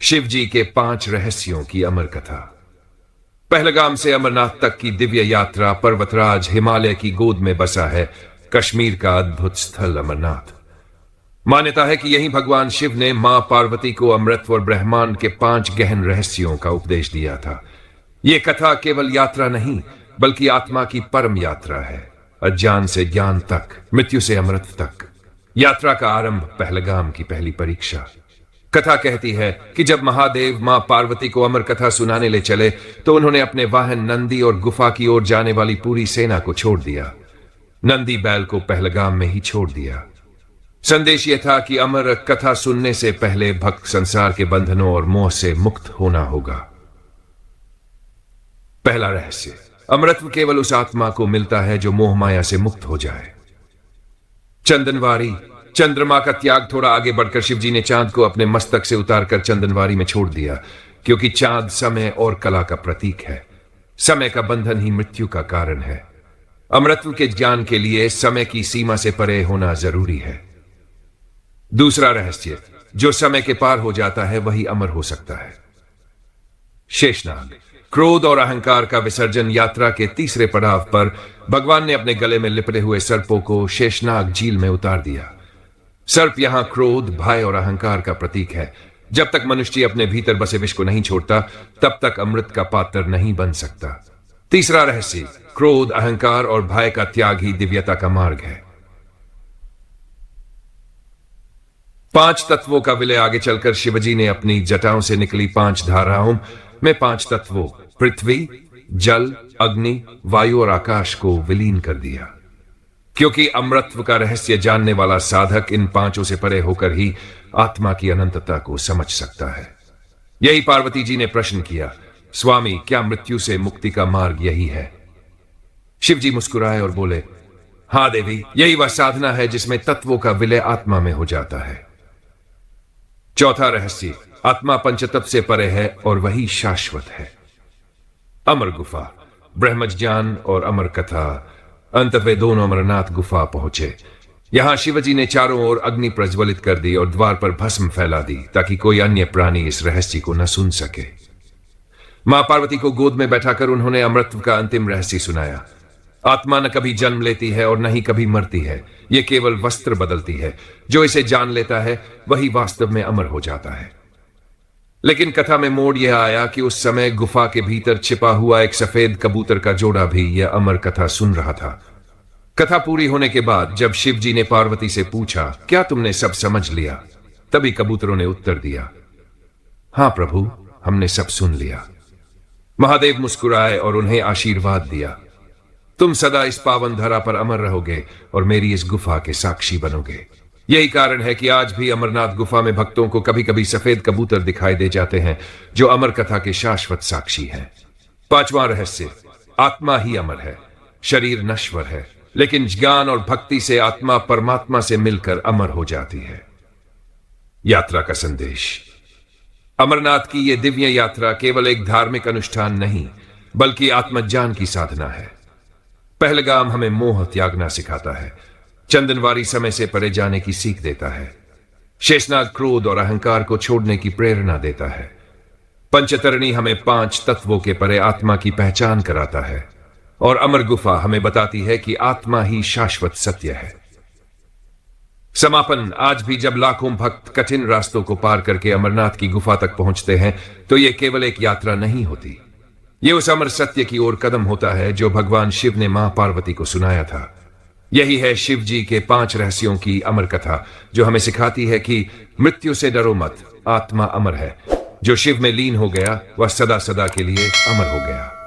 शिव जी के 5 रहस्यों की अमर कथा। पहलगाम से अमरनाथ तक की दिव्य यात्रा पर्वतराज हिमालय की गोद में बसा है कश्मीर का अद्भुत स्थल अमरनाथ। मान्यता है कि यही भगवान शिव ने मां पार्वती को अमृत और ब्रह्मांड के 5 गहन रहस्यों का उपदेश दिया था। यह कथा केवल यात्रा नहीं बल्कि आत्मा की परम यात्रा है, अज्ञान से ज्ञान तक, मृत्यु से अमृत तक। यात्रा का आरंभ पहलगाम की पहली परीक्षा। कथा कहती है कि जब महादेव मां पार्वती को अमर कथा सुनाने ले चले तो उन्होंने अपने वाहन नंदी और गुफा की ओर जाने वाली पूरी सेना को छोड़ दिया। नंदी बैल को पहलगाम में ही छोड़ दिया। संदेश यह था कि अमर कथा सुनने से पहले भक्त संसार के बंधनों और मोह से मुक्त होना होगा। पहला रहस्य, अमरत्व केवल उस आत्मा को मिलता है जो मोह माया से मुक्त हो जाए। चंदनवारी, चंद्रमा का त्याग। थोड़ा आगे बढ़कर शिवजी ने चांद को अपने मस्तक से उतारकर चंदनवारी में छोड़ दिया, क्योंकि चांद समय और कला का प्रतीक है। समय का बंधन ही मृत्यु का कारण है। अमरत्व के ज्ञान के लिए समय की सीमा से परे होना जरूरी है। दूसरा रहस्य, जो समय के पार हो जाता है वही अमर हो सकता है। शेषनाग, क्रोध और अहंकार का विसर्जन। यात्रा के तीसरे पड़ाव पर भगवान ने अपने गले में लिपटे हुए सर्पों को शेषनाग झील में उतार दिया। सर्प यहां क्रोध, भय और अहंकार का प्रतीक है। जब तक मनुष्य अपने भीतर बसे विष को नहीं छोड़ता तब तक अमृत का पात्र नहीं बन सकता। तीसरा रहस्य, क्रोध, अहंकार और भय का त्याग ही दिव्यता का मार्ग है। 5 तत्वों का विलय। आगे चलकर शिवजी ने अपनी जटाओं से निकली 5 धाराओं में 5 तत्वों पृथ्वी, जल, अग्नि, वायु और आकाश को विलीन कर दिया, क्योंकि अमृतत्व का रहस्य जानने वाला साधक इन 5 से परे होकर ही आत्मा की अनंतता को समझ सकता है। यही पार्वती जी ने प्रश्न किया, स्वामी क्या मृत्यु से मुक्ति का मार्ग यही है? शिव जी मुस्कुराए और बोले, हां देवी, यही वह साधना है जिसमें तत्वों का विलय आत्मा में हो जाता है। चौथा रहस्य, आत्मा पंचतत्व से परे है और वही शाश्वत है। अमर गुफा, ब्रह्मज्ञान और अमर कथा। अंत वे दोनों अमरनाथ गुफा पहुंचे। यहां शिवजी ने चारों ओर अग्नि प्रज्वलित कर दी और द्वार पर भस्म फैला दी ताकि कोई अन्य प्राणी इस रहस्य को न सुन सके। मां पार्वती को गोद में बैठाकर उन्होंने अमृतत्व का अंतिम रहस्य सुनाया। आत्मा न कभी जन्म लेती है और न ही कभी मरती है। यह केवल वस्त्र बदलती है। जो इसे जान लेता है वही वास्तव में अमर हो जाता है। लेकिन कथा में मोड़ यह आया कि उस समय गुफा के भीतर छिपा हुआ एक सफेद कबूतर का जोड़ा भी यह अमर कथा सुन रहा था। कथा पूरी होने के बाद जब शिवजी ने पार्वती से पूछा, क्या तुमने सब समझ लिया? तभी कबूतरों ने उत्तर दिया, हां प्रभु, हमने सब सुन लिया। महादेव मुस्कुराए और उन्हें आशीर्वाद दिया, तुम सदा इस पावन धरा पर अमर रहोगे और मेरी इस गुफा के साक्षी बनोगे। यही कारण है कि आज भी अमरनाथ गुफा में भक्तों को कभी कभी सफेद कबूतर दिखाई दे जाते हैं जो अमर कथा के शाश्वत साक्षी हैं। 5वां रहस्य, आत्मा ही अमर है। शरीर नश्वर है, लेकिन ज्ञान और भक्ति से आत्मा परमात्मा से मिलकर अमर हो जाती है। यात्रा का संदेश, अमरनाथ की यह दिव्य यात्रा केवल एक धार्मिक अनुष्ठान नहीं बल्कि आत्मज्ञान की साधना है। पहलगाम हमें मोह त्यागना सिखाता है। चंदनवारी समय से परे जाने की सीख देता है। शेषनाग क्रोध और अहंकार को छोड़ने की प्रेरणा देता है। पंचतरणी हमें 5 तत्वों के परे आत्मा की पहचान कराता है और अमर गुफा हमें बताती है कि आत्मा ही शाश्वत सत्य है। समापन, आज भी जब लाखों भक्त कठिन रास्तों को पार करके अमरनाथ की गुफा तक पहुंचते हैं तो यह केवल एक यात्रा नहीं होती, यह उस अमर सत्य की ओर कदम होता है जो भगवान शिव ने मां पार्वती को सुनाया था। यही है शिव जी के 5 रहस्यों की अमर कथा, जो हमें सिखाती है कि मृत्यु से डरो मत, आत्मा अमर है। जो शिव में लीन हो गया वह सदा सदा के लिए अमर हो गया।